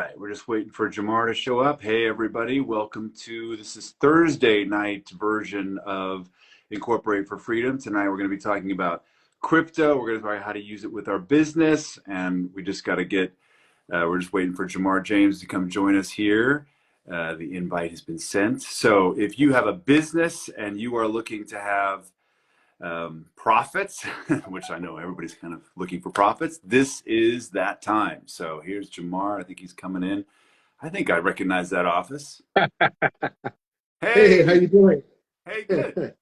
right, we're just waiting for Jamar to show up. Hey, everybody, welcome to this is Thursday night version of Incorporate for Freedom. Tonight, we're going to be talking about crypto. We're going to talk about how to use it with our business, and we just got to get. We're just waiting for Jamar James to come join us here. The invite has been sent. So, if you have a business and you are looking to have profits, which I know everybody's kind of looking for profits, this is that time. So here's Jamar. I think he's coming in. I think I recognize that office. Hey, how you doing? Hey, good.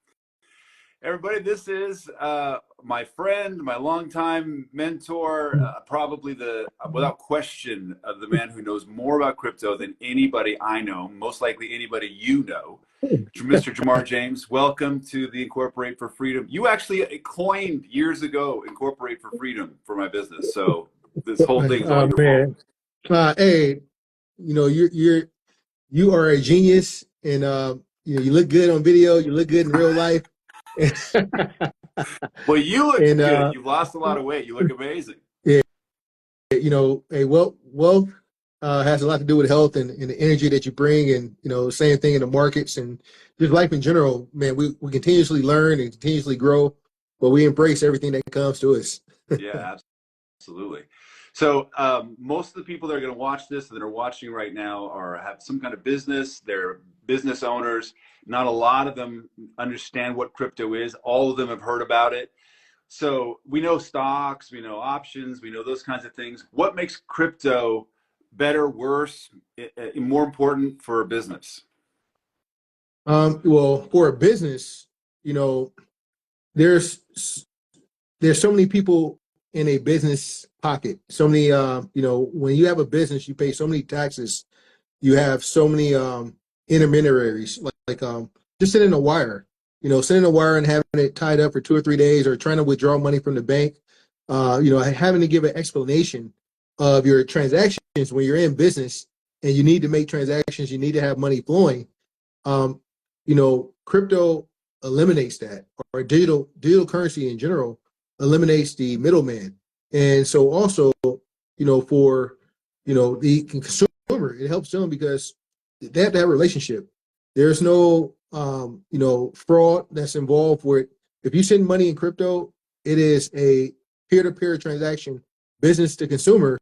Everybody, this is my friend, my longtime mentor, probably without question, the man who knows more about crypto than anybody I know, most likely anybody you know. Mr. Jamar James, welcome to the Incorporate for Freedom. You actually coined years ago Incorporate for Freedom for my business, so this whole thing's all your fault. Hey, you are a genius, and you look good on video. You look good in real life. Well, you look good. You've lost a lot of weight. You look amazing. Yeah, wealth has a lot to do with health and the energy that you bring, and same thing in the markets and just life in general. Man, we continuously learn and continuously grow, but we embrace everything that comes to us. Yeah, absolutely. So most of the people that are going to watch this and that are watching right now have some kind of business. They're business owners. Not a lot of them understand what crypto is. All of them have heard about it. So we know stocks, we know options, we know those kinds of things. What makes crypto better, worse, more important for a business? Well, for a business, there's so many people in a business pocket. So many, when you have a business, you pay so many taxes. You have so many intermediaries, like just sending a wire. Sending a wire and having it tied up for 2 or 3 days, or trying to withdraw money from the bank. Having to give an explanation of your transactions when you're in business and you need to make transactions, you need to have money flowing. Crypto eliminates that, or digital currency in general eliminates the middleman. And so also, for the consumer, it helps them because they have to have a relationship. There's no fraud that's involved with. If you send money in crypto, it is a peer-to-peer transaction, business to consumer.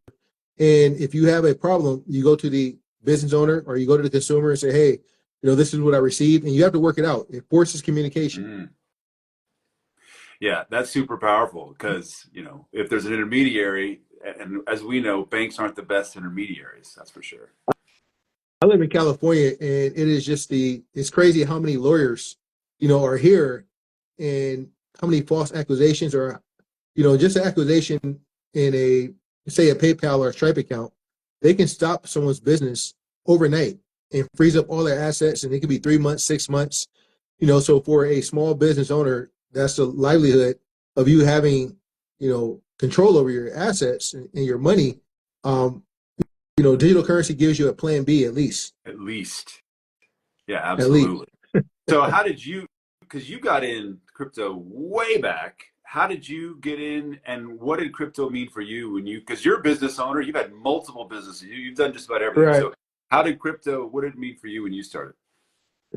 And if you have a problem, you go to the business owner or you go to the consumer and say, hey, this is what I received, and you have to work it out. It forces communication. Mm. Yeah, that's super powerful because, if there's an intermediary, and as we know, banks aren't the best intermediaries, that's for sure. I live in California, and it is it's crazy how many lawyers, are here, and how many false accusations are, just an accusation in say a PayPal or a Stripe account, they can stop someone's business overnight and freeze up all their assets, and it could be 3 months, 6 months. So for a small business owner, that's the livelihood of you having, control over your assets and your money. Digital currency gives you a plan B at least. At least. Yeah, absolutely. So how did because you got in crypto way back, how did you get in, and what did crypto mean for you because you're a business owner, you've had multiple businesses, you've done just about everything. Right. So what did it mean for you when you started?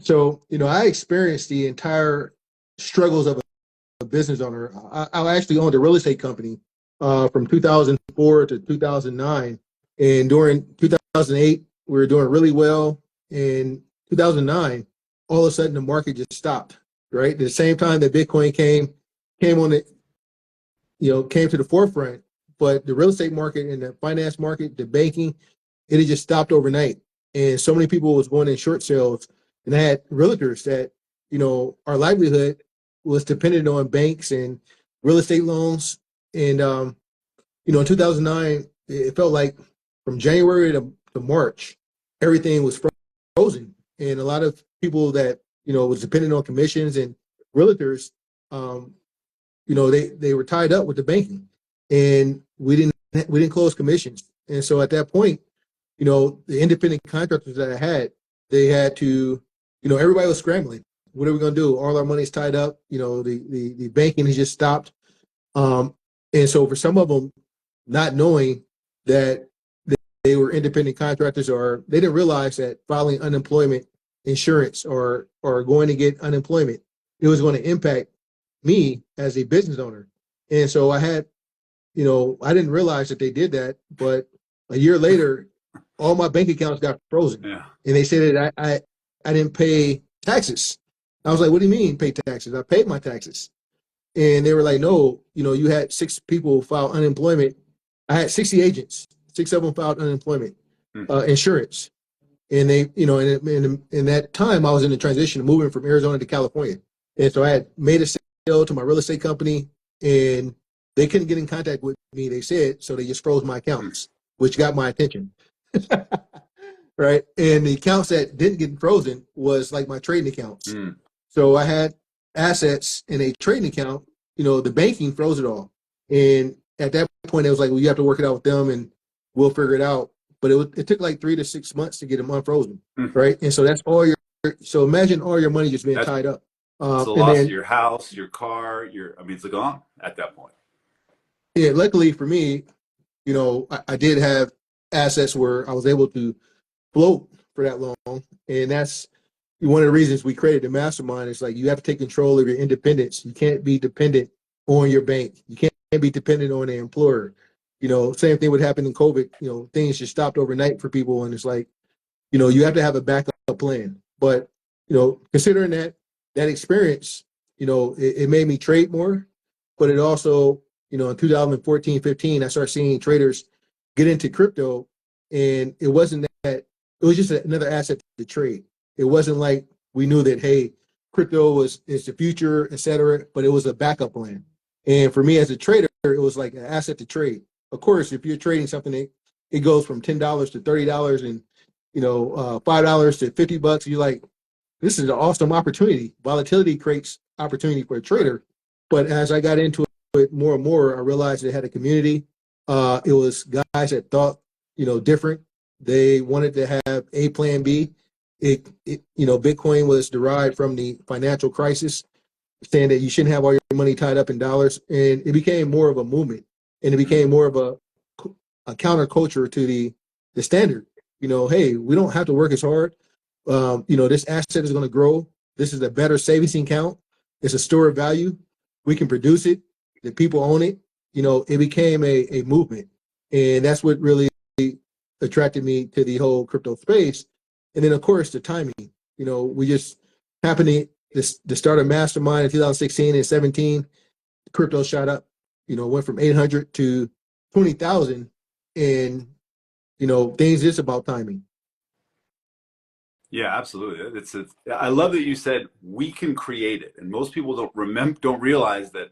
So, I experienced the entire struggles of a business owner. I actually owned a real estate company from 2004 to 2009. And during 2008, we were doing really well. In 2009, all of a sudden the market just stopped, right? At the same time that Bitcoin came to the forefront, but the real estate market and the finance market, the banking, it had just stopped overnight. And so many people was going in short sales, and I had realtors that, our livelihood was dependent on banks and real estate loans. And, in 2009, it felt like from January to March, everything was frozen. And a lot of people that, was dependent on commissions and realtors, they were tied up with the banking, and we didn't close commissions. And so at that point, the independent contractors that I had, they had to, everybody was scrambling. What are we going to do? All our money's tied up. The banking has just stopped. And so for some of them, not knowing that they were independent contractors, or they didn't realize that filing unemployment insurance or going to get unemployment, it was going to impact me as a business owner. And so I had, I didn't realize that they did that, but a year later, all my bank accounts got frozen. Yeah. And they said that I didn't pay taxes. I was like, what do you mean pay taxes? I paid my taxes. And they were like, no, you had 6 people file unemployment. I had 60 agents, 6 of them filed unemployment insurance. And they, in that time, I was in the transition of moving from Arizona to California. And so I had made a sale to my real estate company, and they couldn't get in contact with me, they said, so they just froze my accounts, which got my attention. Right. And the accounts that didn't get frozen was like my trading accounts. So I had assets in a trading account, the banking froze it all. And at that point, it was like, well, you have to work it out with them and we'll figure it out. But it took like 3 to 6 months to get them unfrozen. Right. And so that's all so imagine all your money just being tied up. It's the loss of your house, your car, it's gone at that point. Yeah. Luckily for me, I did have assets where I was able to float for that long. And that's one of the reasons we created the mastermind. Is like, you have to take control of your independence. You can't be dependent on your bank. You can't be dependent on an employer. Same thing would happen in COVID. Things just stopped overnight for people. And it's like, you have to have a backup plan. But, considering that experience, it made me trade more. But it also, in 2014, 15, I started seeing traders get into crypto. And it wasn't that, it was just another asset to trade. It wasn't like we knew that, hey, crypto is the future, et cetera, but it was a backup plan. And for me as a trader, it was like an asset to trade. Of course, if you're trading something, it goes from $10 to $30 and, $5 to $50. You're like, this is an awesome opportunity. Volatility creates opportunity for a trader. But as I got into it more and more, I realized it had a community. It was guys that thought, different. They wanted to have a plan B. Bitcoin was derived from the financial crisis, saying that you shouldn't have all your money tied up in dollars. And it became more of a movement, and it became more of a counterculture to the standard. Hey, we don't have to work as hard. This asset is going to grow. This is a better savings account. It's a store of value. We can produce it. The people own it. It became a movement. And that's what really attracted me to the whole crypto space. And then, of course, the timing. We just happened to start a mastermind in 2016 and 17. Crypto shot up. Went from 800 to 20,000, and things is about timing. Yeah, absolutely. I love that you said we can create it, and most people don't realize that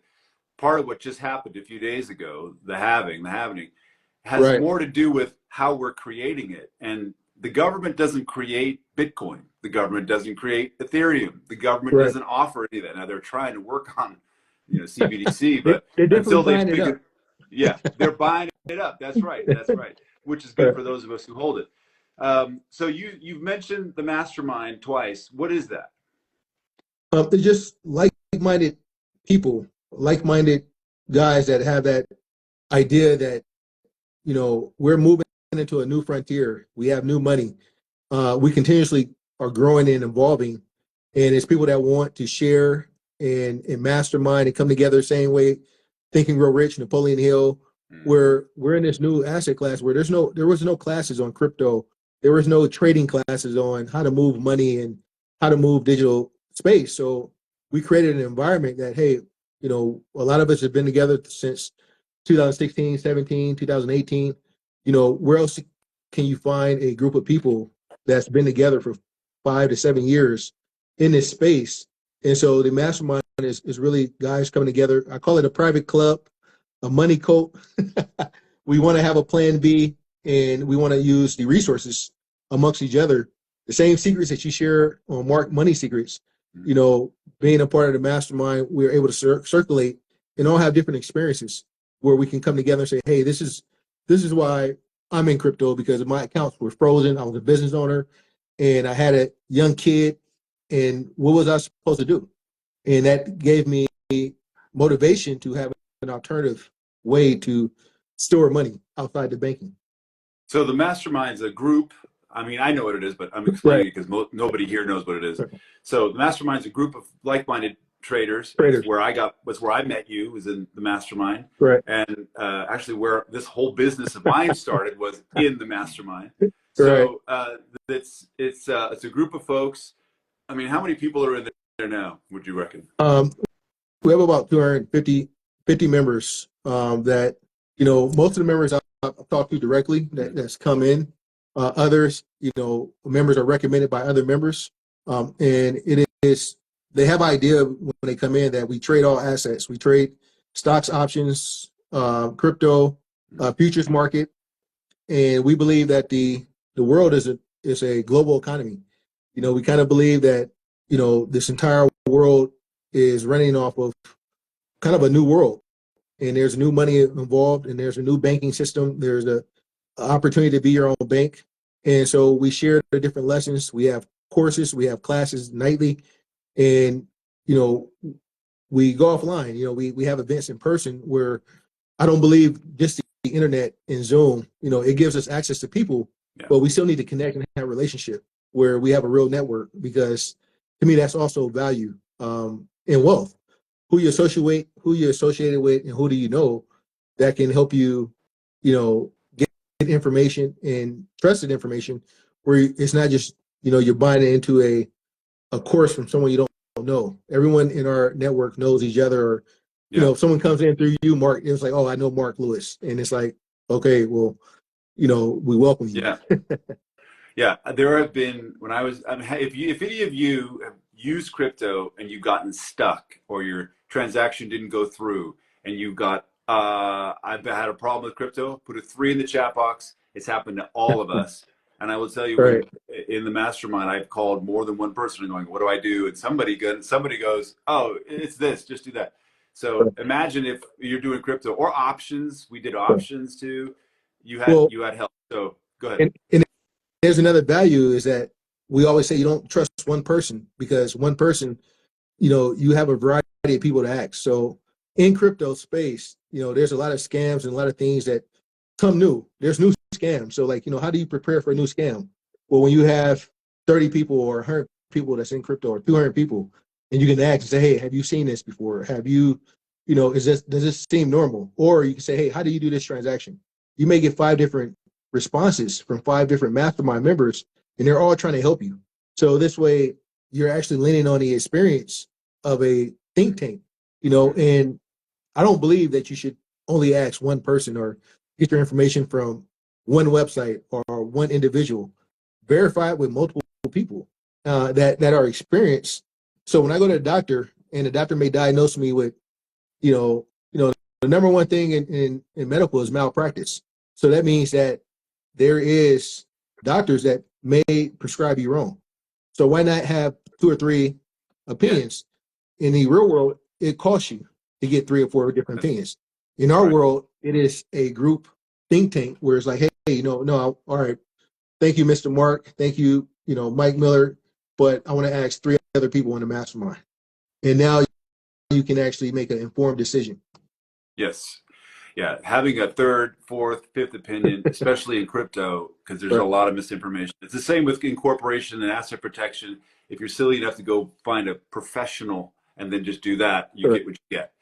part of what just happened a few days ago, the happening, has Right. more to do with how we're creating it. And the government doesn't create Bitcoin. The government doesn't create Ethereum. The government Right. doesn't offer any of that. Now they're trying to work on, CBDC, They're but definitely until they buying it figure, up. yeah, they're buying it up. That's right. That's right. Which is good for those of us who hold it. So you've mentioned the mastermind twice. What is that? They're just like-minded people, like-minded guys that have that idea that, we're moving into a new frontier. We have new money. We continuously are growing and evolving. And it's people that want to share and mastermind and come together same way, Think and Grow Rich, Napoleon Hill, where we're in this new asset class where there was no classes on crypto. There was no trading classes on how to move money and how to move digital space. So we created an environment that, hey, a lot of us have been together since 2016, 17, 2018. Where else can you find a group of people that's been together for 5 to 7 years in this space? And so the mastermind is really guys coming together. I call it a private club, a money cult. We want to have a plan B, and we want to use the resources amongst each other. The same secrets that you share on Mark Money Secrets, being a part of the mastermind, we're able to circulate and all have different experiences where we can come together and say, hey, this is why I'm in crypto, because my accounts were frozen. I was a business owner and I had a young kid, and what was I supposed to do? And that gave me motivation to have an alternative way to store money outside the banking. So the mastermind's a group. I mean, I know what it is, but I'm Right. explaining it because nobody here knows what it is. So the mastermind's a group of like-minded traders. It's Traders. where was where I met you, was in the mastermind. Right. And actually where this whole business of mine started was in the mastermind. Right. So it's a group of folks. I mean, how many people are in there now, would you reckon? We have about 250 members that, most of the members I've talked to directly that's come in. Others, members are recommended by other members. And it is, they have idea when they come in that we trade all assets. We trade stocks, options, crypto, futures market. And we believe that the world is a global economy. We kind of believe that, this entire world is running off of kind of a new world, and there's new money involved, and there's a new banking system. There's a opportunity to be your own bank. And so we share the different lessons. We have courses, we have classes nightly, and, we go offline. We have events in person where I don't believe just the internet and Zoom, it gives us access to people, but we still need to connect and have a relationship where we have a real network, because to me, that's also value and wealth. Who you associated with, and who do you know that can help you, get information and trusted information, where it's not just, you're buying it into a course from someone you don't know. Everyone in our network knows each other, or, if someone comes in through you, Mark, it's like, oh, I know Mark Lewis. And it's like, okay, well, we welcome you. Yeah. Yeah, there have been, if any of you have used crypto and you've gotten stuck, or your transaction didn't go through, and you got, I've had a problem with crypto, put a 3 in the chat box. It's happened to all of us. And I will tell you, Right. in the mastermind, I've called more than one person and going, what do I do? And somebody goes, oh, it's this, just do that. So imagine if you're doing crypto or options. We did options too. You had help. So go ahead. And there's another value, is that we always say you don't trust one person, because one person, you have a variety of people to ask. So in crypto space, there's a lot of scams and a lot of things that come new. There's new scams. So like, how do you prepare for a new scam? Well, when you have 30 people or 100 people that's in crypto, or 200 people, and you can ask and say, hey, have you seen this before? Have you, does this seem normal? Or you can say, hey, how do you do this transaction? You may get 5 different responses from 5 different mastermind members, and they're all trying to help you. So this way, you're actually leaning on the experience of a think tank, and I don't believe that you should only ask one person or get your information from one website or one individual. Verify it with multiple people that are experienced. So when I go to the doctor, and the doctor may diagnose me with, the number one thing in medical is malpractice. So that means that there is doctors that may prescribe you wrong. So why not have 2 or 3 opinions? In the real world, it costs you to get 3 or 4 different opinions. In our world, it is a group think tank where it's like, hey, no, all right, thank you, Mr. Mark, thank you, Mike Miller, but I want to ask 3 other people in the mastermind. And now you can actually make an informed decision. Yes. Yeah, having a 3rd, 4th, 5th opinion, especially in crypto, because there's a lot of misinformation. It's the same with incorporation and asset protection. If you're silly enough to go find a professional and then just do that, you get what you get.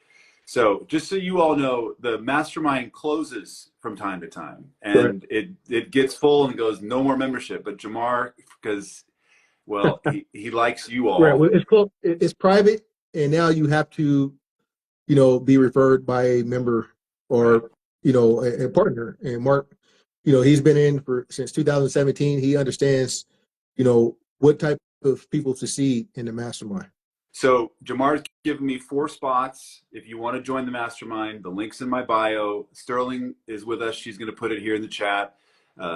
So just so you all know, the mastermind closes from time to time, and it gets full and goes, no more membership. But Jamar, because, well, he likes you all. Right. Well, it's private, and now you have to, be referred by a member, or a partner. And Mark, he's been in since 2017. He understands what type of people succeed in the mastermind. So Jamar's given me 4 spots. If you want to join the mastermind, the link's in my bio. Sterling is with us. She's going to put it here in the chat.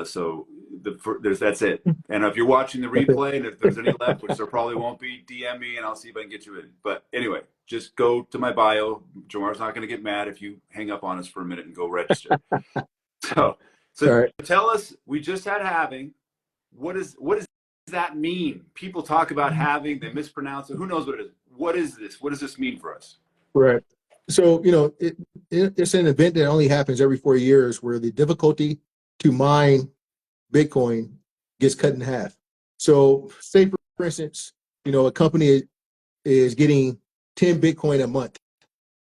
So that's it. And if you're watching the replay, and if there's any left, which there probably won't be, DM me and I'll see if I can get you in. But anyway, just go to my bio. Jamar's not going to get mad if you hang up on us for a minute and go register. So tell us, we just had halving. What does that mean? People talk about halving, they mispronounce it. Who knows what it is? What is this? What does this mean for us? Right. So, it's an event that only happens every 4 years, where the difficulty to mine Bitcoin gets cut in half. So say for instance, a company is getting 10 Bitcoin a month,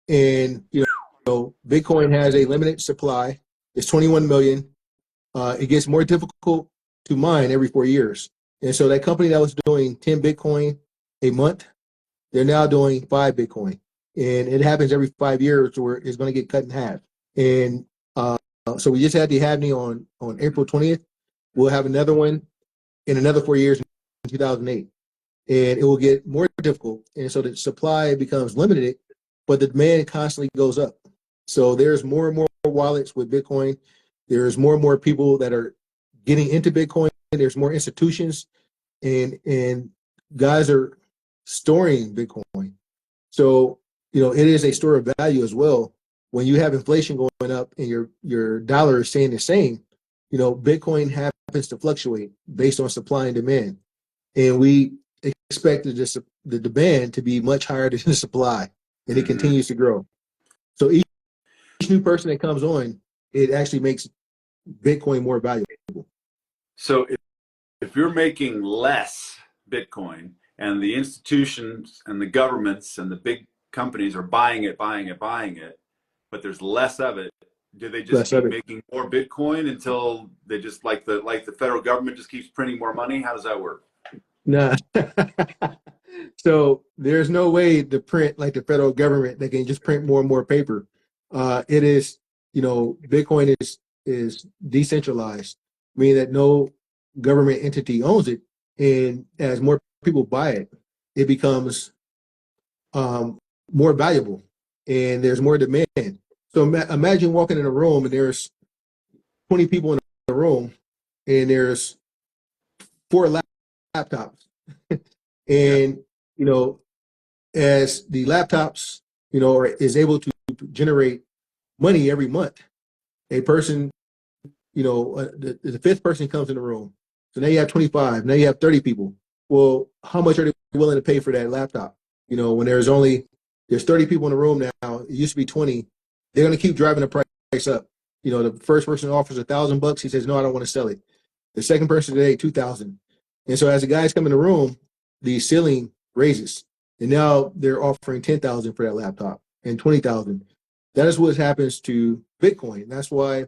and Bitcoin has a limited supply. It's 21 million. It gets more difficult to mine every 4 years. And so that company that was doing 10 Bitcoin a month, they're now doing 5 Bitcoin. And it happens every 5 years where it's going to get cut in half. And so we just had the halving on April 20th. We'll have another one in another 4 years in 2008. And it will get more difficult. And so the supply becomes limited, but the demand constantly goes up. So there's more and more wallets with Bitcoin. There's more and more people that are getting into Bitcoin. There's more institutions, and guys are storing Bitcoin. So it is a store of value as well. When you have inflation going up and your dollar is staying the same, Bitcoin happens to fluctuate based on supply and demand, and we expect the demand to be much higher than the supply, and it continues to grow. So each new person that comes on, it actually makes Bitcoin more valuable. So if you're making less Bitcoin and the institutions and the governments and the big companies are buying it, but there's less of it, do they just keep making more Bitcoin until they just like the federal government just keeps printing more money? How does that work? Nah. So there's no way to print like the federal government. They can just print more and more paper. It is, Bitcoin is decentralized, meaning that no government entity owns it. And as more people buy it, it becomes more valuable, and there's more demand. So imagine walking in a room and there's 20 people in the room, and there's 4 laptops. And, as the laptops, is able to generate money every month, a person, the fifth person comes in the room. So now you have 25, now you have 30 people. Well, how much are they willing to pay for that laptop? When there's 30 people in the room now, it used to be 20, they're going to keep driving the price up. The first person offers $1,000. He says, no, I don't want to sell it. The second person today, 2,000. And so as the guys come in the room, the ceiling raises, and now they're offering 10,000 for that laptop and 20,000. That is what happens to Bitcoin. That's why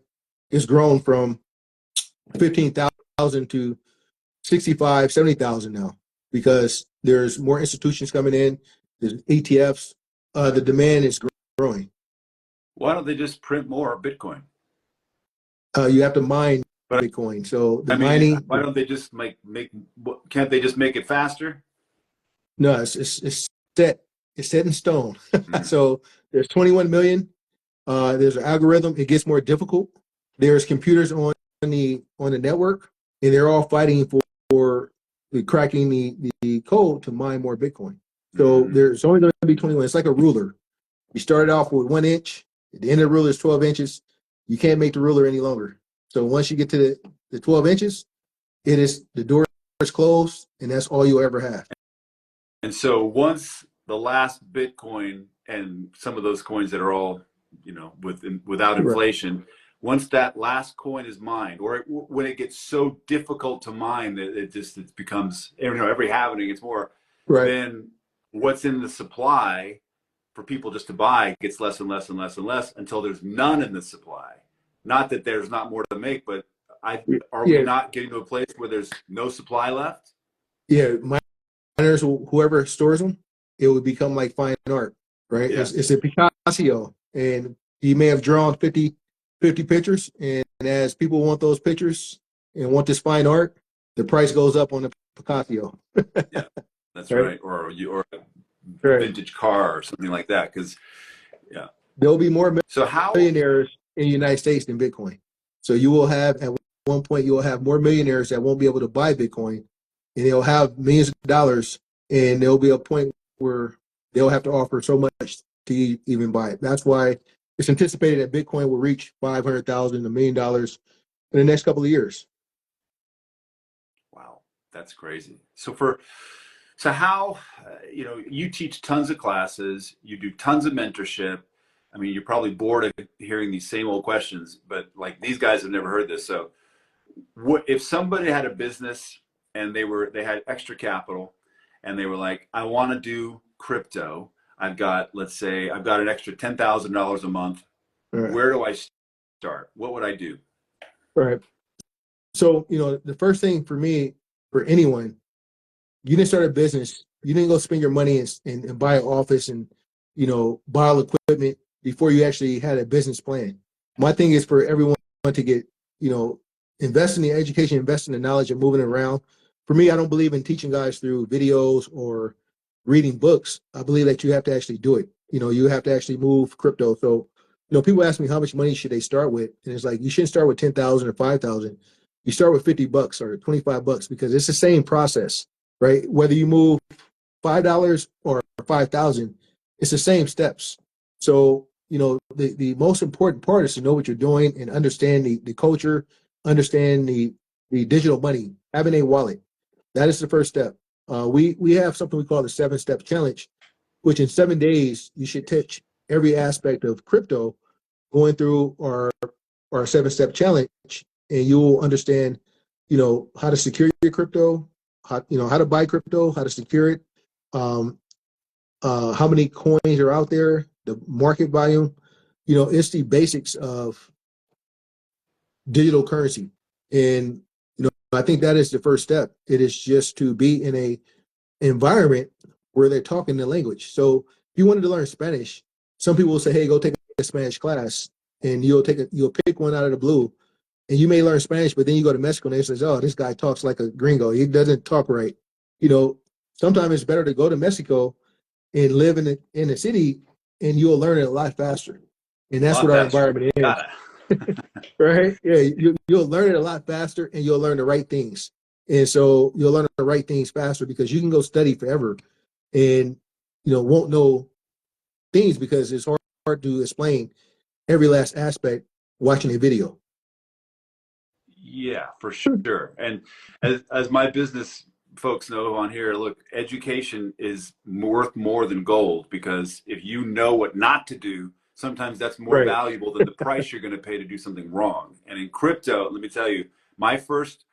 it's grown from 15,000 to 65, 70,000 now, because there's more institutions coming in. There's ETFs. The demand is growing. Why don't they just print more Bitcoin? You have to mine Bitcoin. So the mining. Why don't they just can't they just make it faster? No, it's set. It's set in stone. So there's 21 million. There's an algorithm. It gets more difficult. There's computers on the network, and they're all fighting for cracking the code to mine more Bitcoin. So there's only going to be 21. It's like a ruler. You started off with 1 inch. At the end of the ruler is 12 inches. You can't make the ruler any longer. So once you get to the 12 inches, the door is closed, and that's all you'll ever have. And so once the last Bitcoin and some of those coins that are all, without inflation, once that last coin is mined, or when it gets so difficult to mine that it becomes, every halving it's more, then what's in the supply for people just to buy gets less and less and less and less until there's none in the supply. Not that there's not more to make, but are we not getting to a place where there's no supply left? Yeah, miners, whoever stores them, it would become like fine art, right? Yeah. It's a Picasso, and he may have drawn 50 pictures, and as people want those pictures and want this fine art, the price goes up on the Picasso. Yeah, that's right. Or a vintage car or something like that, because there'll be more millionaires in the United States than Bitcoin. So you will have, at one point, you will have more millionaires that won't be able to buy Bitcoin, and they'll have millions of dollars, and there'll be a point where they'll have to offer so much to even buy it. That's why it's anticipated that Bitcoin will reach $500,000, $1 million in the next couple of years. Wow, that's crazy. So how, you teach tons of classes, you do tons of mentorship. You're probably bored of hearing these same old questions, but like these guys have never heard this. So what if somebody had a business and they had extra capital and they were like, I want to do crypto. Let's say I've got an extra $10,000 a month. Right. Where do I start? What would I do? Right. So, the first thing for me, for anyone, you didn't start a business. You didn't go spend your money and buy an office and, buy all equipment before you actually had a business plan. My thing is for everyone to get, invest in the education, invest in the knowledge of moving around. For me, I don't believe in teaching guys through videos or reading books. I believe that you have to actually do it. You have to actually move crypto. So, people ask me how much money should they start with, and it's like you shouldn't start with 10,000 or 5,000. You start with $50 or $25 because it's the same process, right? Whether you move $5 or 5,000, it's the same steps. So, the most important part is to know what you're doing and understand the culture, understand the digital money, having a wallet. That is the first step. We have something we call the 7-step challenge, which in 7 days you should touch every aspect of crypto, going through our 7-step challenge, and you will understand, how to secure your crypto, how to buy crypto, how to secure it, how many coins are out there, the market volume. It's the basics of digital currency. And, I think that is the first step. It is just to be in a environment where they're talking the language. So if you wanted to learn Spanish, some people will say, hey, go take a Spanish class, and you'll pick one out of the blue, and you may learn Spanish, but then you go to Mexico and they say, oh, this guy talks like a gringo. He doesn't talk right. Sometimes it's better to go to Mexico and live in the city, and you'll learn it a lot faster. And that's what our environment is. Right? Yeah, you'll learn it a lot faster, and you'll learn the right things. And so you'll learn the right things faster because you can go study forever and won't know things because it's hard to explain every last aspect watching a video. Yeah, for sure. And as my business folks know on here, look, education is worth more than gold, because if you know what not to do, sometimes that's more Right. valuable than the price you're going to pay to do something wrong. And in crypto, let me tell you, my first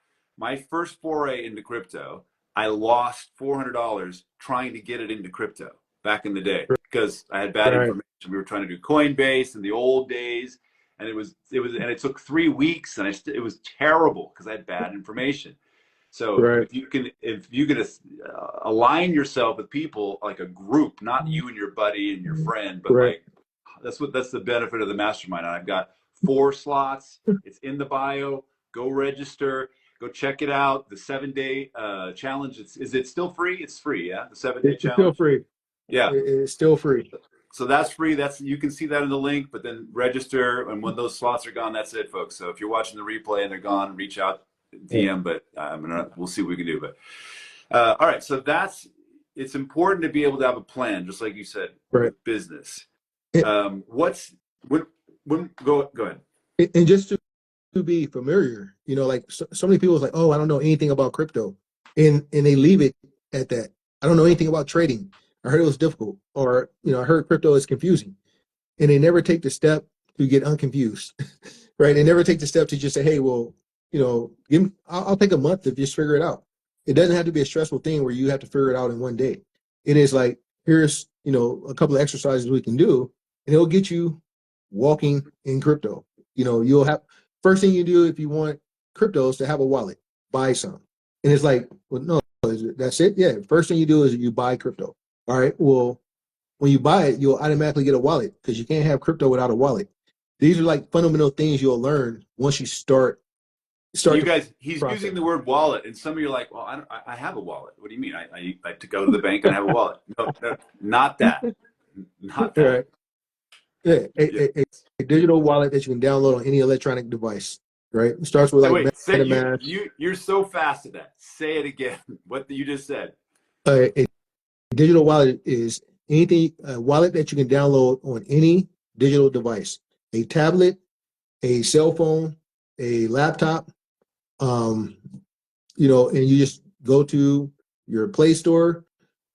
foray into crypto, I lost $400 trying to get it into crypto back in the day because I had bad Right. information. We were trying to do Coinbase in the old days, and it took 3 weeks, and it was terrible because I had bad information. So Right. if you can align yourself with people like a group, not you and your buddy and your friend, but Right. like that's the benefit of the mastermind. I've got 4 slots. It's in the bio. Go register. Go check it out. The 7-day challenge. Is it still free? It's free. Yeah, the 7-day It's still challenge. free. Yeah, It's still free. so that's free. You can see that in the link, but then register, and when those slots are gone, that's it, folks. So if you're watching the replay and they're gone, reach out, DM. But we'll see what we can do. But all right, so it's important to be able to have a plan, just like you said, Right. with business. And, Go ahead. and just to be familiar, like so many people is like, oh, I don't know anything about crypto, and they leave it at that. I don't know anything about trading. I heard it was difficult, or I heard crypto is confusing, and they never take the step to get unconfused, right? They never take the step to just say, hey, well, I'll take a month to just figure it out. It doesn't have to be a stressful thing where you have to figure it out in one day. It is like, here's a couple of exercises we can do, and it'll get you walking in crypto. You'll have first thing you do if you want crypto is to have a wallet, buy some, and it's like, well, no, that's it. Yeah, first thing you do is you buy crypto. All right. Well, when you buy it, you'll automatically get a wallet because you can't have crypto without a wallet. These are like fundamental things you'll learn once you start. You guys, he's process. using the word wallet, and some of you are like, well, I have a wallet. What do you mean? I like to go to the bank and have a wallet. No, not that. Not that. Right. Yeah, a digital wallet that you can download on any electronic device. Right. It starts with like MetaMask. You're so fast at that. Say it again. What you just said. A digital wallet is a wallet that you can download on any digital device, a tablet, a cell phone, a laptop, and you just go to your Play Store,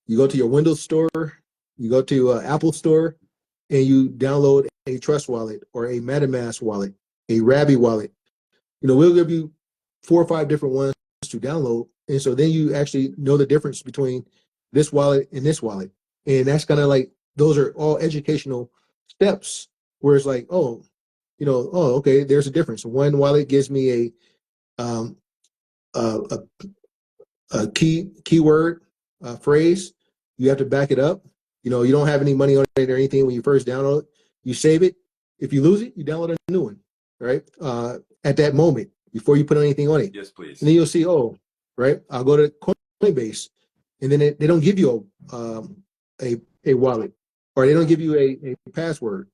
you go to your Windows Store, you go to Apple Store, and you download a Trust wallet or a MetaMask wallet, a Rabby wallet. We'll give you 4 or 5 different ones to download. And so then you actually know the difference between this wallet and this wallet. And that's kind of like, those are all educational steps where it's like, oh, okay, there's a difference. One wallet gives me um, a, a keyword phrase. You have to back it up. You don't have any money on it or anything when you first download it. You save it. If you lose it, you download a new one, right? At that moment, before you put anything on it. Yes, please. And then you'll see, oh, right, I'll go to Coinbase, and then they don't give you a wallet, or they don't give you a password.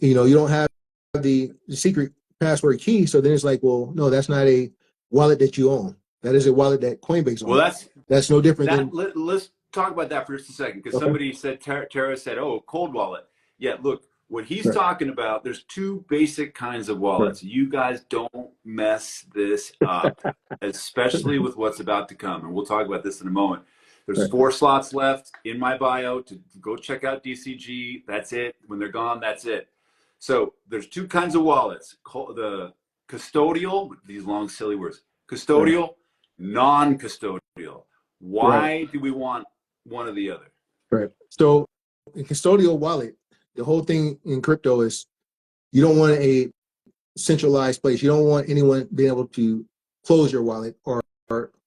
You don't have the secret password key. So then it's like, well, no, that's not a wallet that you own. That is a wallet that Coinbase owns. Well, that's no different than. Let's talk about that for just a second, because somebody said, Tara said, oh, cold wallet. Yeah, look, what he's talking about, there's 2 basic kinds of wallets. You guys don't mess this up, especially with what's about to come. And we'll talk about this in a moment. There's 4 slots left in my bio to go check out DCG. That's it. When they're gone, that's it. So there's 2 kinds of wallets. The custodial, these long, silly words, custodial, non-custodial. Why do we want one or the other? Right. So in custodial wallet, the whole thing in crypto is you don't want a centralized place. You don't want anyone being able to close your wallet or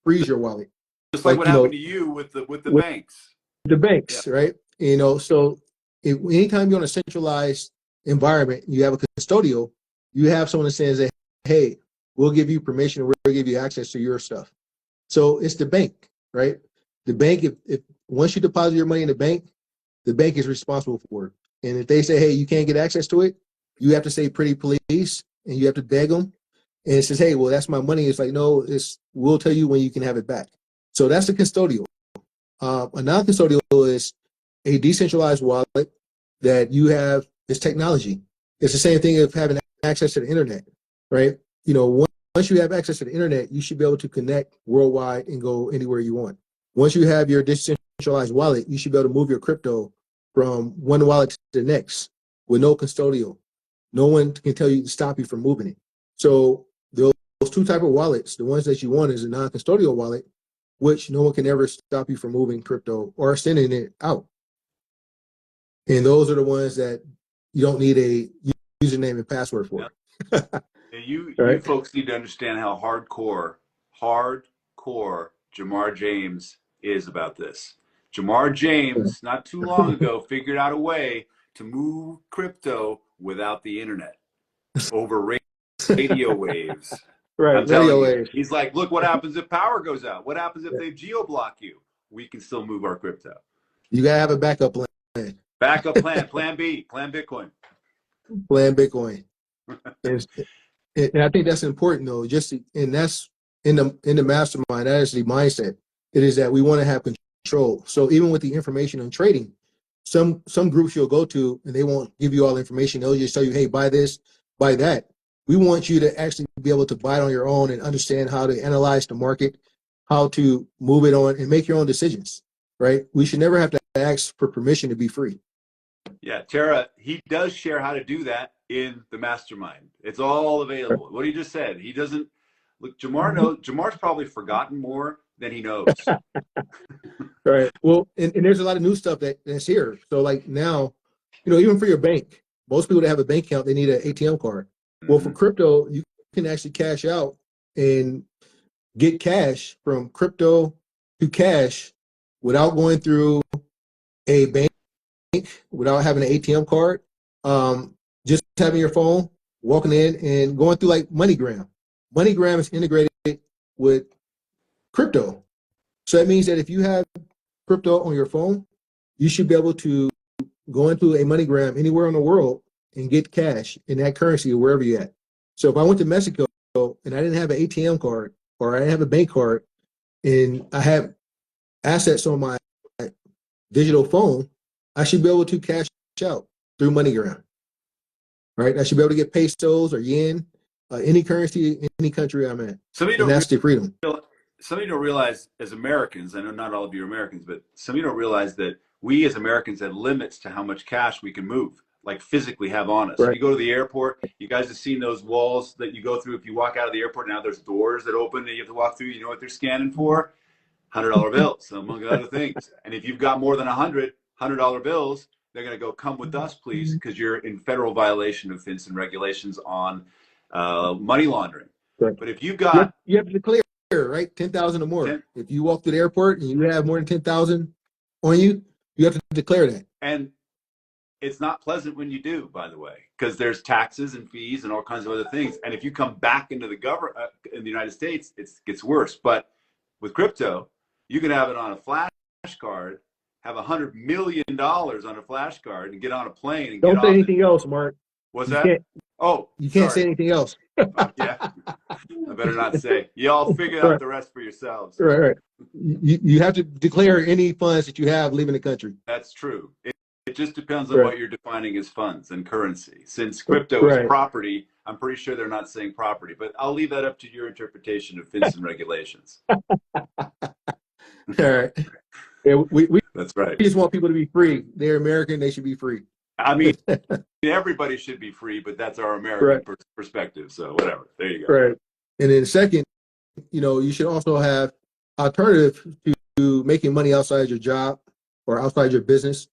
freeze your wallet. Just like what happened to you with the banks. The banks, right? So anytime you're in a centralized environment, you have a custodial, you have someone that says, hey, we'll give you permission, we'll give you access to your stuff. So it's the bank, right? The bank, if once you deposit your money in the bank is responsible for it. And if they say, hey, you can't get access to it, you have to say pretty please, and you have to beg them. And it says, hey, well, that's my money. It's like, no, we'll tell you when you can have it back. So that's the custodial. A non-custodial is a decentralized wallet that you have. It's technology. It's the same thing of having access to the internet, right? Once you have access to the internet, you should be able to connect worldwide and go anywhere you want. Once you have your decentralized wallet, you should be able to move your crypto from one wallet to the next with no custodial. No one can tell you to stop you from moving it. So those 2 type of wallets, the ones that you want is a non-custodial wallet, which no one can ever stop you from moving crypto or sending it out. And those are the ones that you don't need a username and password for. Yeah. You folks need to understand how hardcore Jamar James is about this. Jamar James, not too long ago, figured out a way to move crypto without the internet over radio waves. Right, I'm telling you, he's like, look, what happens if power goes out? What happens if they geo-block you? We can still move our crypto. You got to have a backup plan. Backup plan, plan B, plan Bitcoin. Plan Bitcoin. And I think that's important, though. And that's in the mastermind. That is the mindset. It is that we want to have control. So even with the information on trading, some groups you'll go to and they won't give you all the information. They'll just tell you, hey, buy this, buy that. We want you to actually be able to buy it on your own and understand how to analyze the market, how to move it on, and make your own decisions. Right? We should never have to ask for permission to be free. Yeah, Tara, he does share how to do that in the mastermind. It's all available. What he just said, he doesn't look. Jamar's probably forgotten more than he knows. Right. Well, and there's a lot of new stuff that's here. So like now, even for your bank, most people that have a bank account, they need an ATM card. Well, for crypto, you can actually cash out and get cash from crypto to cash without going through a bank, without having an ATM card. Just having your phone, walking in and going through like MoneyGram. MoneyGram is integrated with crypto. So that means that if you have crypto on your phone, you should be able to go into a MoneyGram anywhere in the world and get cash in that currency or wherever you're at. So if I went to Mexico and I didn't have an ATM card or I didn't have a bank card and I have assets on my digital phone, I should be able to cash out through MoneyGram. Right? I should be able to get pesos or yen, any currency in any country I'm in. And that's the freedom. Some of you don't realize, as Americans, I know not all of you are Americans, but some of you don't realize that we as Americans have limits to how much cash we can move. like physically have on us. Right. You go to the airport, you guys have seen those walls that you go through. If you walk out of the airport now, there's doors that open and you have to walk through. You know what they're scanning for? $100 bills, among other things. And if you've got more than $100 bills, they're going to go, come with us, please, because you're in federal violation of FinCEN regulations on money laundering. Right. But if you've got you have to declare, right, 10,000 or more. 10, if you walk to the airport and you have more than 10,000 on you, you have to declare that. And it's not pleasant when you do, by the way, because there's taxes and fees and all kinds of other things. And if you come back into the government in the United States, it gets worse. But with crypto, you can have it on a flash card, have $100 million on a flash card, and get on a plane and don't say anything else, Mark. What's that? Oh, you can't say anything else. Yeah, I better not say. You all figure out the rest for yourselves. Right. You have to declare any funds that you have leaving the country. That's true. It just depends on what you're defining as funds and currency. Since crypto is property, I'm pretty sure they're not saying property, but I'll leave that up to your interpretation of FinCEN regulations. All right. Yeah, we That's right. We just want people to be free. They're American. They should be free. I mean, everybody should be free, but that's our American perspective. So whatever. There you go. Right. And then second, you should also have alternative to making money outside your job or outside your business.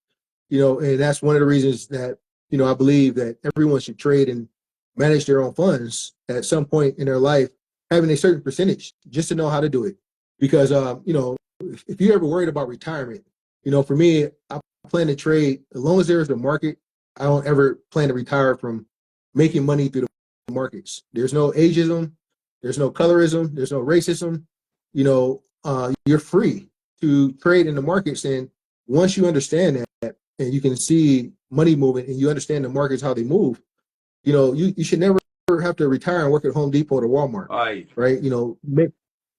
And that's one of the reasons that, I believe that everyone should trade and manage their own funds at some point in their life, having a certain percentage just to know how to do it. Because, if you're ever worried about retirement, for me, I plan to trade as long as there's a market. I don't ever plan to retire from making money through the markets. There's no ageism. There's no colorism. There's no racism. You're free to trade in the markets. And once you understand that and you can see money moving and you understand the markets, how they move, you should never have to retire and work at Home Depot or Walmart.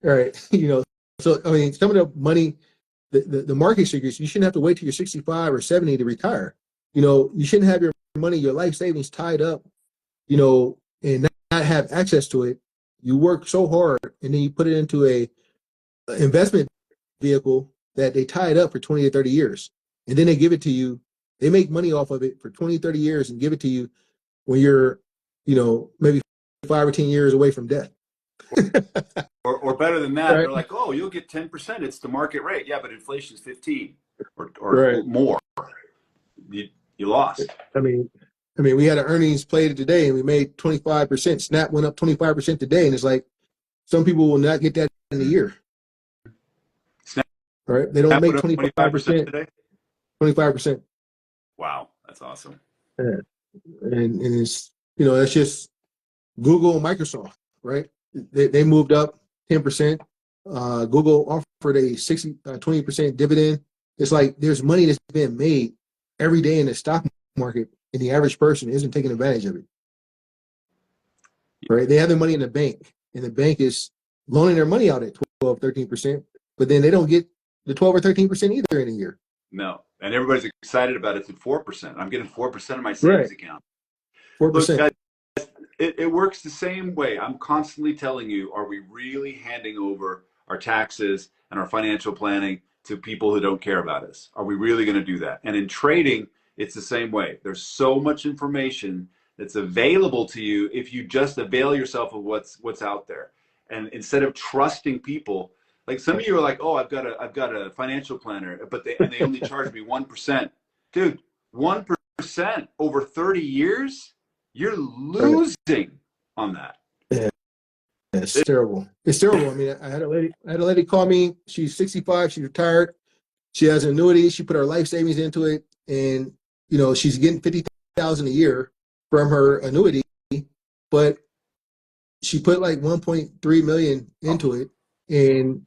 Right. So, I mean, some of the money, the market secrets, you shouldn't have to wait till you're 65 or 70 to retire. You shouldn't have your money, your life savings tied up, and not have access to it. You work so hard and then you put it into a investment vehicle that they tie it up for 20 or 30 years. And then they give it to you. They make money off of it for 20, 30 years and give it to you when you're, maybe 5 or 10 years away from death. or better than that, they're like, oh, you'll get 10%. It's the market rate. Yeah, but inflation's 15 or more. You lost. I mean, we had an earnings play today and we made 25%. Snap went up 25% today, and it's like some people will not get that in a year. Snap, right? They don't make 25% today. 25%. Wow, that's awesome. Yeah. And it's it's just Google and Microsoft, right? They moved up 10%. Google offered a 20% dividend. It's like there's money that's being made every day in the stock market, and the average person isn't taking advantage of it. Right? They have their money in the bank, and the bank is loaning their money out at 12, 13%, but then they don't get the 12 or 13% either in a year. No. And everybody's excited about it at 4%. I'm getting 4% of my savings account. 4%. Look, guys, it works the same way. I'm constantly telling you, are we really handing over our taxes and our financial planning to people who don't care about us? Are we really going to do that? And in trading, it's the same way. There's so much information that's available to you if you just avail yourself of what's out there. And instead of trusting people, like some of you are like, oh, I've got a financial planner, but they only charge me 1%. Dude, 1% over 30 years, you're losing on that. Yeah. It's terrible. It's terrible. I mean, I had a lady call me. She's 65. She's retired. She has an annuity. She put her life savings into it, and she's getting $50,000 a year from her annuity, but she put like 1.3 million into it, and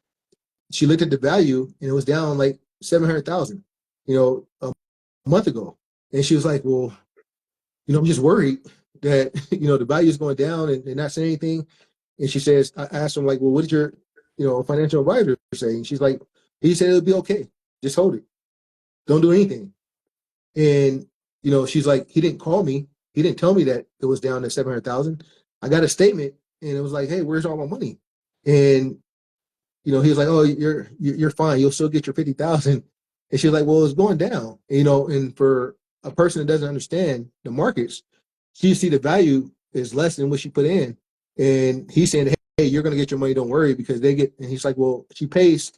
she looked at the value, and it was down like 700,000, a month ago, and she was like, "Well, I'm just worried that the value is going down and not saying anything." And she says, I asked him, like, well, what did your, financial advisor say? And she's like, he said it'll be okay. Just hold it. Don't do anything. And, she's like, he didn't call me. He didn't tell me that it was down to 700,000. I got a statement, and it was like, hey, where's all my money? And, he was like, oh, you're fine. You'll still get your 50,000. And she's like, well, it's going down, and for a person that doesn't understand the markets, she see the value is less than what she put in. And he's saying, hey, you're going to get your money. Don't worry, because they get, and he's like, well, she pays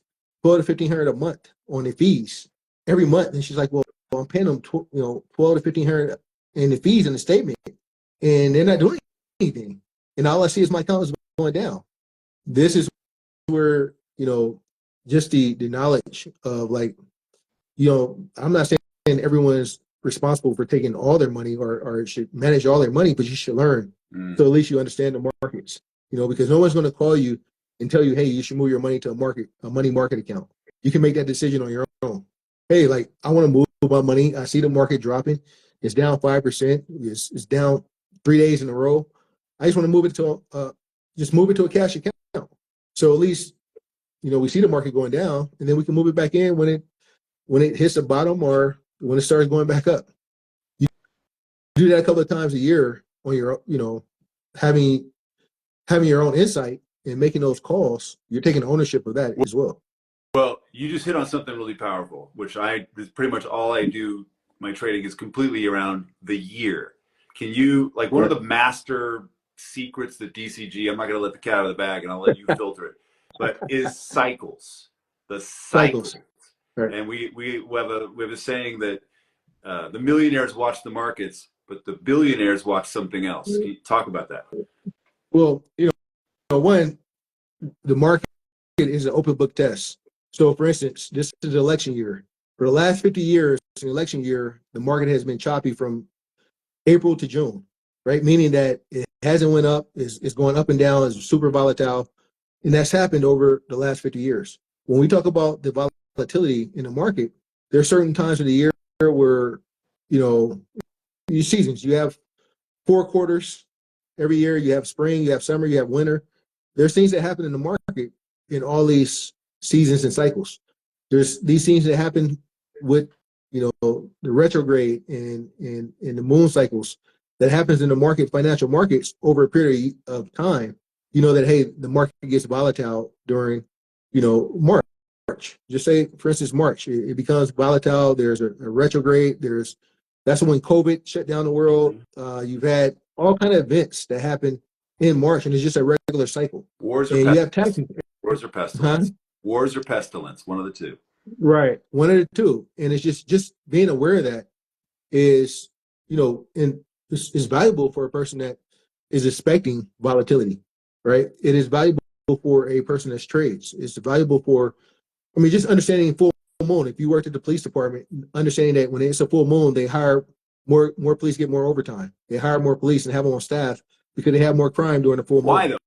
12 to 1500 a month on the fees every month. And she's like, well, I'm paying them, 12 to 1500 in the fees in the statement, and they're not doing anything. And all I see is my account is going down. This is where, just the knowledge of, like, I'm not saying everyone's responsible for taking all their money or should manage all their money, but you should learn. So at least you understand the markets, because no one's going to call you and tell you, hey, you should move your money to a money market account. You can make that decision on your own. Hey, like, I want to move my money. I see the market dropping. It's down 5%. It's down 3 days in a row. I just want to move it to a cash account. So at least, we see the market going down, and then we can move it back in when it hits the bottom or when it starts going back up. You do that a couple of times a year on your, having your own insight and making those calls. You're taking ownership of that as well. Well, you just hit on something really powerful, which is pretty much all I do. My trading is completely around the year. Can you, like, one of the master secrets that DCG, I'm not going to let the cat out of the bag and I'll let you filter it, but is cycles. The cycles. Right. And we have a saying that the millionaires watch the markets, but the billionaires watch something else. Can you talk about that? Well, one, the market is an open book test. So, for instance, this is an election year. For the last 50 years, in election year, the market has been choppy from April to June, right? Meaning that it hasn't went up, it's going up and down, it's super volatile. And that's happened over the last 50 years. When we talk about the volatility in the market, there are certain times of the year where, these seasons, you have 4 quarters every year. You have spring, you have summer, you have winter. There's things that happen in the market in all these seasons and cycles. There's these things that happen with, the retrograde and the moon cycles that happens in the market, financial markets, over a period of time. That, hey, the market gets volatile during, March. Just say, for instance, March, it becomes volatile. There's a retrograde. That's when COVID shut down the world. You've had all kind of events that happen in March, and it's just a regular cycle. Wars or and you have taxes. Wars or pestilence. Huh? Wars or pestilence, one of the two. Right, one of the two. And it's just being aware of that is, and is valuable for a person that is expecting volatility, right? It is valuable for a person that trades. It's valuable for, just understanding full moon. If you worked at the police department, understanding that when it's a full moon, they hire more police, get more overtime. They hire more police and have them on staff because they have more crime during the full moon. Why though?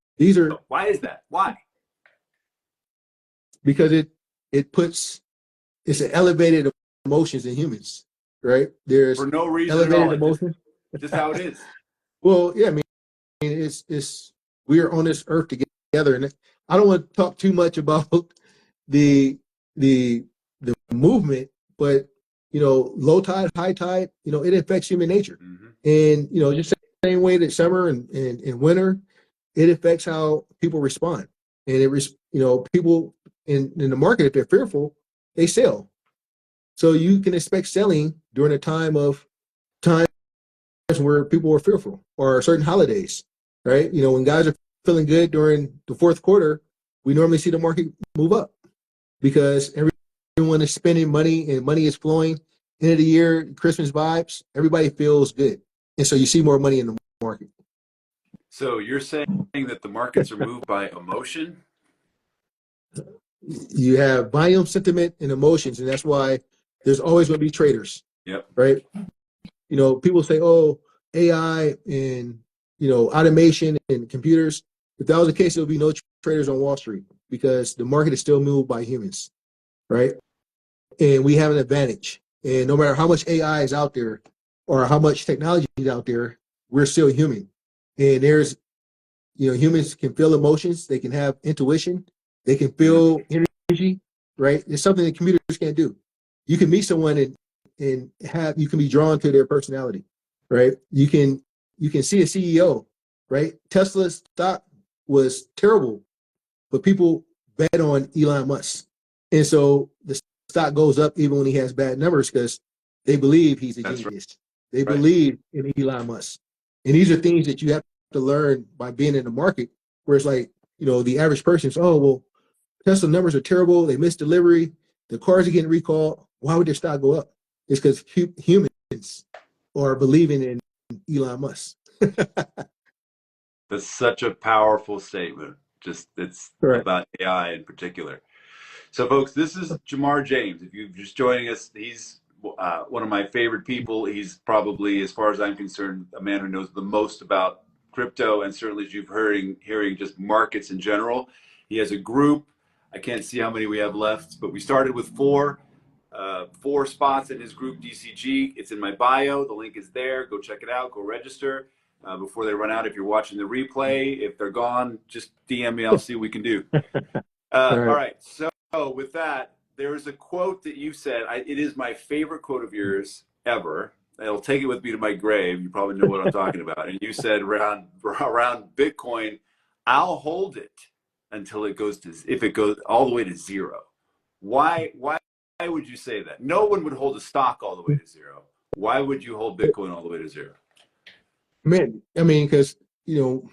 Why is that? Why? Because it's an elevated emotions in humans, right? There's for no reason elevated at all. Emotions. Just how it is. Well, yeah, it's we are on this earth together, and I don't want to talk too much about the movement, but low tide, high tide, it affects human nature. And just the same way that summer and winter, it affects how people respond. And people in the market, if they're fearful, they sell. So you can expect selling during a times where people are fearful, or certain holidays, right? When guys are feeling good during the fourth quarter, we normally see the market move up because everyone is spending money and money is flowing. End of the year, Christmas vibes, everybody feels good. And so you see more money in the market. So you're saying that the markets are moved by emotion? You have volume, sentiment, and emotions, and that's why there's always going to be traders. Yep. Right? People say, oh, AI and, automation and computers. If that was the case, there would be no traders on Wall Street because the market is still moved by humans, right? And we have an advantage. And no matter how much AI is out there or how much technology is out there, we're still human. And there's, humans can feel emotions. They can have intuition. They can feel energy, right? It's something that computers can't do. You can meet someone and you can be drawn to their personality, right? You can see a CEO, right? Tesla's stock was terrible, but people bet on Elon Musk. And so the stock goes up even when he has bad numbers because They believe he's a That's genius. They right. believe in Elon Musk. And these are things that you have to learn by being in the market, where it's like, the average person is, oh, well, Tesla numbers are terrible. They missed delivery. The cars are getting recalled. Why would their stock go up? It's because humans are believing in Elon Musk. That's such a powerful statement. Just it's Correct. about AI in particular. So, folks, this is Jamar James. If you're just joining us, he's one of my favorite people. He's probably, as far as I'm concerned, a man who knows the most about crypto, and certainly as you've hearing just markets in general. He has a group. I can't see how many we have left, but we started with four spots in his group, DCG. It's in my bio. The link is there. Go check it out. Go register before they run out. If you're watching the replay, if they're gone, just DM me. I'll see what we can do. All right. So with that, there's a quote that you said. It is my favorite quote of yours ever. I'll take it with me to my grave. You probably know what I'm talking about. And you said around Bitcoin, I'll hold it until if it goes all the way to zero. Why would you say that? No one would hold a stock all the way to zero. Why would you hold Bitcoin all the way to zero? Man, I mean, because, to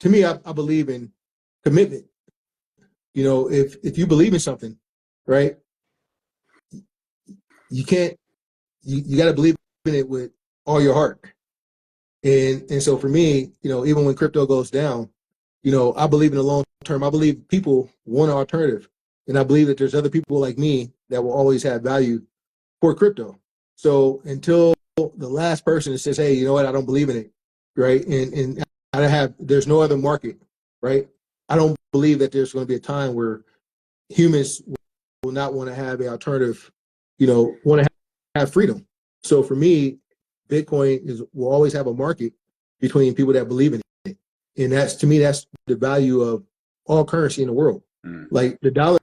me, I believe in commitment. If you believe in something, right, you can't, you got to believe in it with all your heart. And so for me, even when crypto goes down, I believe in the long term. I believe people want an alternative. And I believe that there's other people like me that will always have value for crypto. So until the last person that says, hey, you know what, I don't believe in it, right? And there's no other market, right? I don't believe that there's going to be a time where humans will not want to have an alternative, want to have freedom. So for me, Bitcoin will always have a market between people that believe in it. And to me, that's the value of all currency in the world. Like the dollar,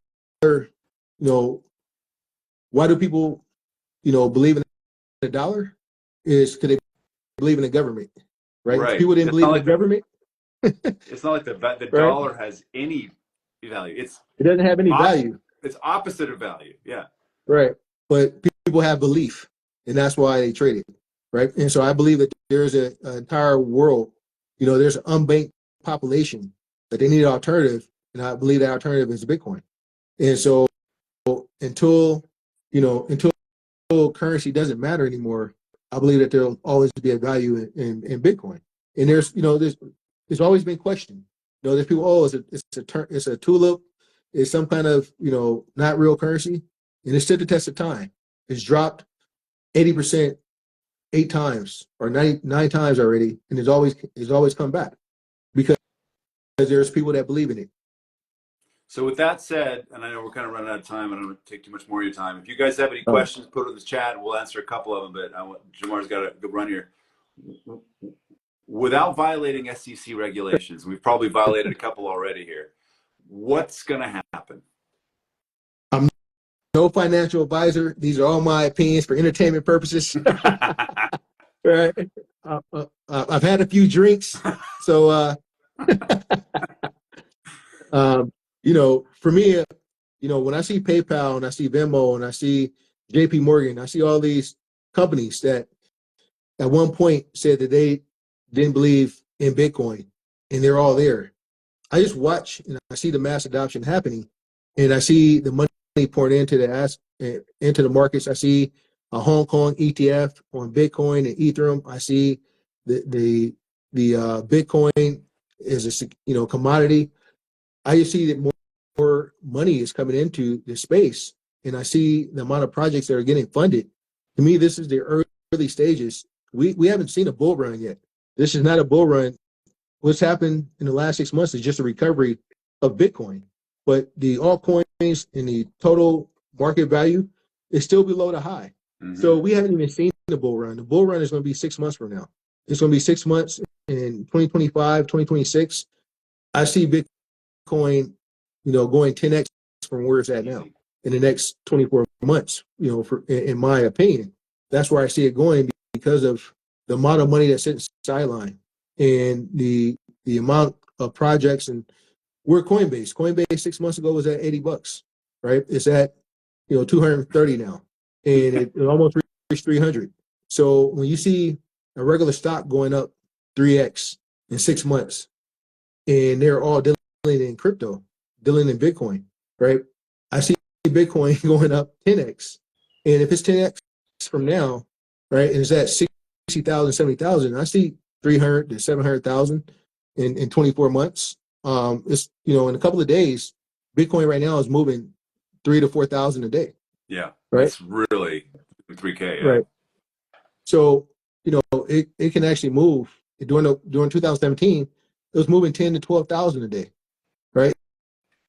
why do people, believe in the dollar? Is because they believe in the government, right? Right. If people didn't believe in the government, it's not like the right? dollar has any value. It doesn't have any value. It's opposite of value. Yeah. Right. But people have belief, and that's why they trade it, right? And so I believe that there's an entire world, there's an unbanked population that they need an alternative, and I believe that alternative is Bitcoin. And so until currency doesn't matter anymore, I believe that there'll always be a value in Bitcoin. And there's always been questioned. There's people, oh, it's a tulip, it's some kind of not real currency, and it stood the test of time. It's dropped 80% 8 times or 99 times already, and it's always come back because there's people that believe in it. So with that said, and I know we're kind of running out of time, and I don't want to take too much more of your time. If you guys have any questions, put it in the chat, and we'll answer a couple of them. But Jamar's got a good run here. Without violating SEC regulations, we've probably violated a couple already here. What's going to happen? I'm no financial advisor. These are all my opinions for entertainment purposes. Right. I've had a few drinks, so for me, when I see PayPal and I see Venmo and I see JP Morgan, I see all these companies that at one point said that they didn't believe in Bitcoin, and they're all there. I just watch and I see the mass adoption happening, and I see the money poured into the markets. I see a Hong Kong ETF on Bitcoin and Ethereum. I see the Bitcoin is a commodity. I just see that more money is coming into the space, and I see the amount of projects that are getting funded. To me, this is the early stages. We haven't seen a bull run yet. This is not a bull run. What's happened in the last 6 months is just a recovery of Bitcoin, but the altcoins and the total market value is still below the high. Mm-hmm. So we haven't even seen the bull run. The bull run is going to be 6 months from now. It's going to be 6 months in 2025, 2026. I see Bitcoin, going 10x from where it's at now in the next 24 months, in my opinion. That's where I see it going because of the amount of money that's sitting sideline and the amount of projects. And we're Coinbase. Coinbase 6 months ago was at $80, right? It's at 230 now, and it almost 300. So when you see a regular stock going up 3x in 6 months, and they're all dealing in crypto, dealing in Bitcoin, right? I see Bitcoin going up 10x. And if it's 10x from now, right, and it's at 60,000, 70,000, I see 300 to 700,000 in 24 months. It's, in a couple of days, Bitcoin right now is moving 3 to 4,000 a day. Yeah. Right. It's really 3K. Yeah. Right. So, it can actually move during 2017, it was moving 10 to 12,000 a day, right?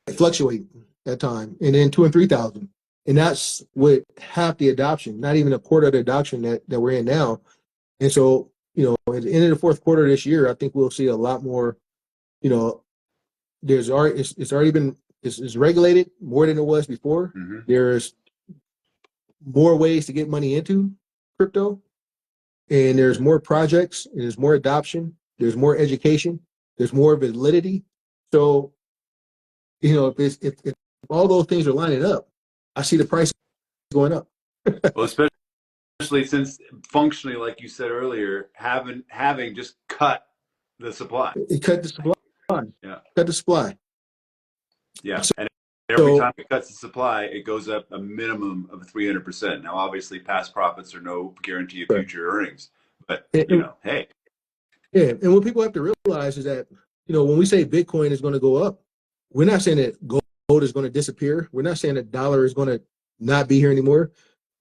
It fluctuate at time, and then 2 and 3,000. And that's with half the adoption, not even a quarter of the adoption that we're in now. And so, at the end of the fourth quarter this year, I think we'll see a lot more, it's regulated more than it was before. Mm-hmm. There's more ways to get money into crypto, and there's more projects, and there's more adoption, there's more education, there's more validity. So, if all those things are lining up, I see the price going up. Well, especially since functionally, like you said earlier, having just cut the supply. It cut the supply. Yeah. Cut the supply. Yeah. And every time it cuts the supply, it goes up a minimum of 300%. Now, obviously, past profits are no guarantee of future earnings, but hey. Yeah, and what people have to realize is that, when we say Bitcoin is going to go up, we're not saying that gold is going to disappear. We're not saying that dollar is going to not be here anymore.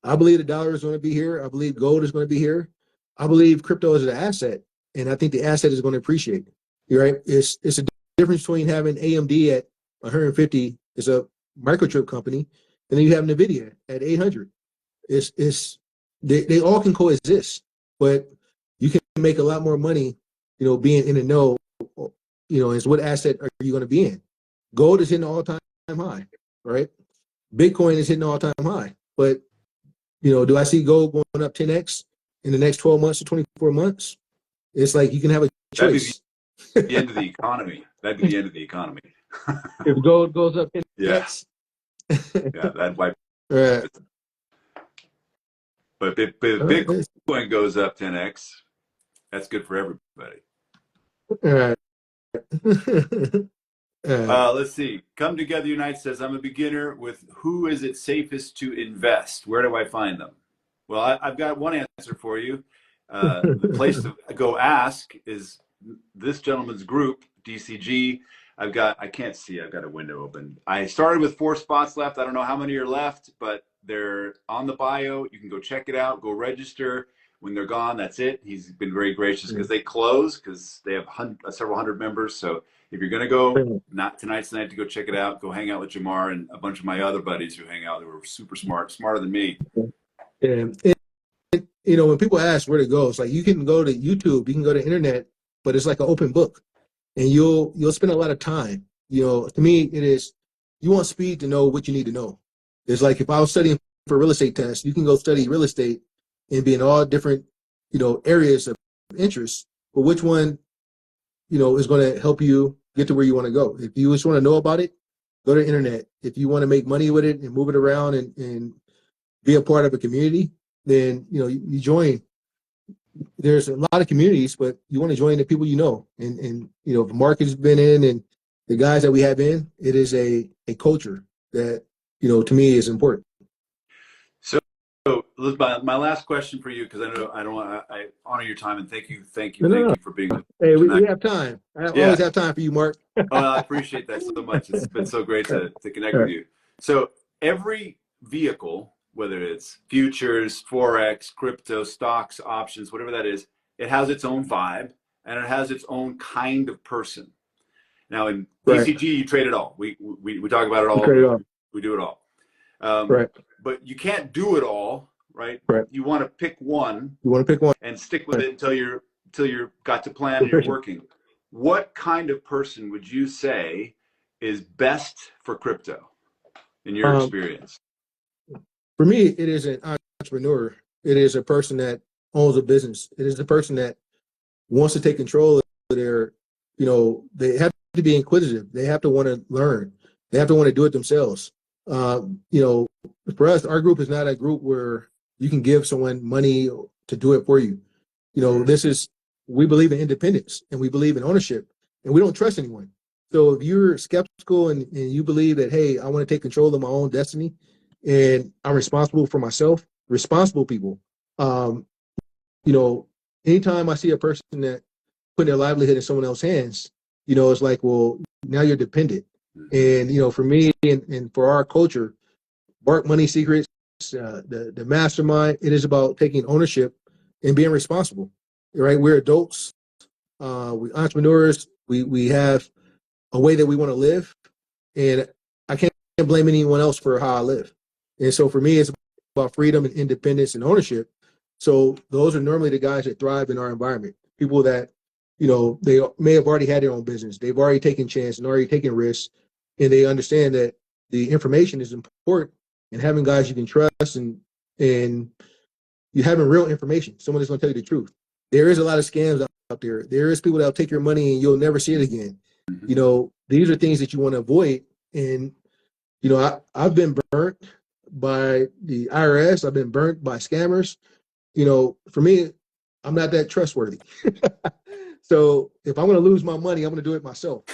I believe the dollar is going to be here. I believe gold is going to be here. I believe crypto is an asset, and I think the asset is going to appreciate. You're right. It's a difference between having AMD at 150, is a microchip company, and then you have NVIDIA at 800. They all can coexist, but you can make a lot more money, being in the know, is what asset are you going to be in? Gold is hitting an all-time high, right? Bitcoin is hitting an all-time high, but do I see gold going up 10x in the next 12 months to 24 months? It's like you can have a choice. That'd be the end of the economy. That'd be the end of the economy. If gold goes up 10x, yeah, that'd wipe. Right. But if Bitcoin goes up 10x, that's good for everybody. All right. Let's see. Come Together Unite says, I'm a beginner with who is it safest to invest? Where do I find them? Well, I've got one answer for you. The place to go ask is this gentleman's group, DCG. I can't see, I've got a window open. I started with 4 spots left. I don't know how many are left, but they're on the bio. You can go check it out, go register. When they're gone, that's it. He's been very gracious because they close because they have several hundred members. So if you're going to go, not tonight's the night to go check it out. Go hang out with Jamar and a bunch of my other buddies who hang out. They were super smart, smarter than me. Yeah. When people ask where to go, it's like you can go to YouTube, you can go to internet, but it's like an open book, and you'll spend a lot of time. To me, it is, you want speed to know what you need to know. It's like if I was studying for a real estate test, you can go study real estate and be in all different, areas of interest, but which one, is going to help you get to where you want to go. If you just want to know about it, go to the internet. If you want to make money with it and move it around and be a part of a community, then, you join. There's a lot of communities, but you want to join the people and the market has been in and the guys that we have in, it is a culture that, to me is important. So my last question for you, because I honor your time and thank you for being with me. Hey, we have time. I always have time for you, Mark. I appreciate that so much. It's been so great to connect with you. So every vehicle, whether it's futures, forex, crypto, stocks, options, whatever that is, it has its own vibe and it has its own kind of person. Now in DCG, you trade it all. We talk about it all. We do it all. But you can't do it all, right? You want to pick one. And stick with it until you're got to plan and you're working. What kind of person would you say is best for crypto in your experience? For me, it is an entrepreneur. It is a person that owns a business. It is the person that wants to take control of their, they have to be inquisitive. They have to want to learn. They have to want to do it themselves. For us, our group is not a group where, you can give someone money to do it for you. You know, we believe in independence and we believe in ownership, and we don't trust anyone. So if you're skeptical and you believe that, hey, I want to take control of my own destiny and I'm responsible for myself, responsible people, um, you know, anytime I see a person that put their livelihood in someone else's hands, you know, it's like, well, now you're dependent. And, you know, for me and for our culture, Bark Money Secrets, the mastermind, it is about taking ownership and being responsible, right? We're adults, we entrepreneurs, we have a way that we want to live, and I can't blame anyone else for how I live. And so for me, it's about freedom and independence and ownership. So those are normally the guys that thrive in our environment. People that, you know, they may have already had their own business. They've already taken chance and already taken risks, and they understand that the information is important. And having guys you can trust and you having real information, someone that's going to tell you the truth. There is a lot of scams out there. There is people that'll take your money and you'll never see it again. You know, these are things that you want to avoid. And, you know, I've been burnt by the IRS. I've been burnt by scammers. You know, for me, I'm not that trustworthy. So if I'm going to lose my money, I'm going to do it myself.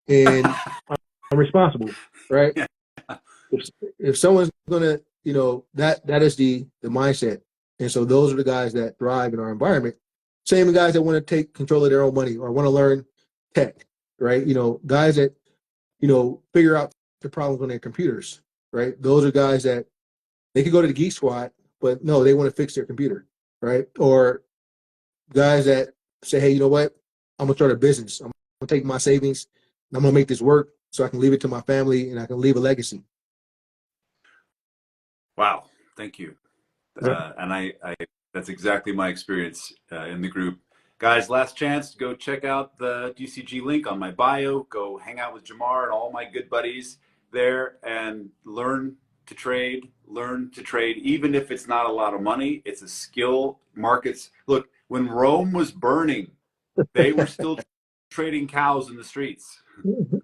And I'm responsible, right? If someone's going to, you know, that is the mindset. And so those are the guys that thrive in our environment. Same with guys that want to take control of their own money or want to learn tech, right? You know, guys that, you know, figure out the problems on their computers, right? Those are guys that they could go to the Geek Squad, but no, they want to fix their computer, right? Or guys that say, hey, you know what? I'm going to start a business. I'm going to take my savings and I'm going to make this work so I can leave it to my family and I can leave a legacy. Wow, thank you. And I that's exactly my experience in the group. Guys, last chance to go check out the DCG link on my bio. Go hang out with Jamar and all my good buddies there and learn to trade. Learn to trade, even if it's not a lot of money. It's a skill. Markets. Look, when Rome was burning, they were still trading cows in the streets.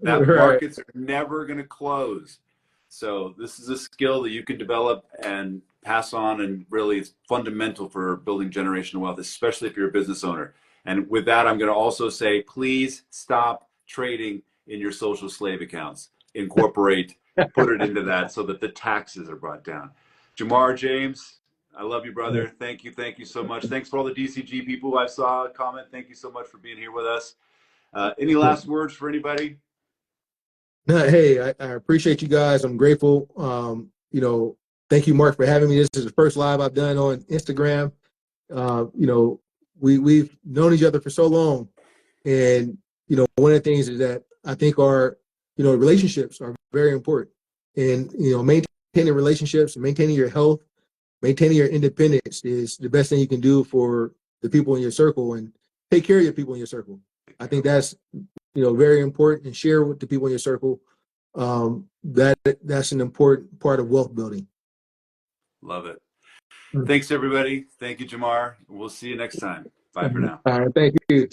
That markets are never going to close. So this is a skill that you can develop and pass on, and really it's fundamental for building generational wealth, especially if you're a business owner. And with that, I'm going to also say, please stop trading in your social slave accounts. Incorporate, put it into that so that the taxes are brought down. Jamar, James, I love you, brother. Thank you so much. Thanks for all the DCG people I saw comment. Thank you so much for being here with us. Any last words for anybody? No, hey, I appreciate you guys. I'm grateful. You know, thank you, Mark, for having me. This is the first live I've done on Instagram. You know, we've known each other for so long, and you know, one of the things is that I think our, you know, relationships are very important, and you know, maintaining relationships, maintaining your health, maintaining your independence is the best thing you can do for the people in your circle, and take care of your people in your circle. I think that's, you know, very important, and share with the people in your circle. That's an important part of wealth building. Love it. Thanks, everybody. Thank you, Jamar. We'll see you next time. Bye for now. All right, thank you. See